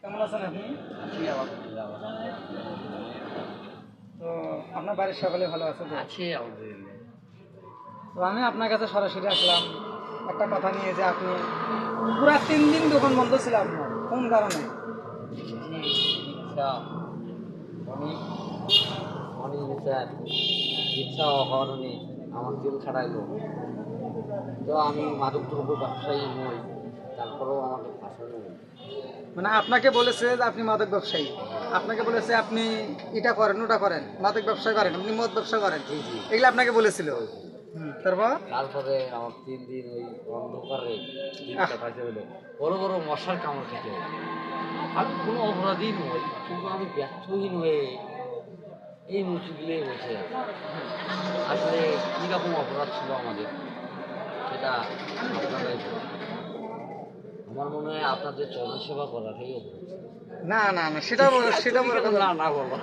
কেমন আছেন আপনি? আছি আলহামদুলিল্লাহ ভালো। তো আপনার বাড়ির সকলে ভালো আছে তো? আছি আলহামদুলিল্লাহ। তো আমি আপনার কাছে সরাসরি আসলাম একটা কথা নিয়ে, যে আপনি পুরা 3 দিন দোকান বন্ধ ছিল আপনার, কোন কারণে? ইচ্ছা অনেক অনেক ইচ্ছা অকারণে আমার দিন খাটাইলো। তো আমি মাদক দ্রব্য ব্যবসায়ী নই, তারপরেও আমাকে ফাঁসানো হলো। মানে আপনাকে বলেছে যে আপনি মাদক ব্যবসায়ী, আপনাকে বলেছে আপনি এটা করেন ওটা করেন, মাদক ব্যবসা করেন, আপনি মদ ব্যবসা করেন, জি জি। এগুলো আপনাকে বলেছিল। তারপর তারপরে আমার 3 দিন ওই অন্ধকারে দিন কাটাতে হলো, বড় বড় মশার কামড় খেতে হলো। আমি কোনো অপরাধী নই, কিন্তু আমি ব্যর্থহীন হয়ে এই মুসিবলে বসে আছি। আসলে কীরকম অপরাধ ছিল আমাদের, সেটা আপনারাই বলুন। আমার মনে হয় আপনাদের জনসেবা করাটাই অপরাধ ছিল। না না না, সেটা বড় কথা না না। না বলো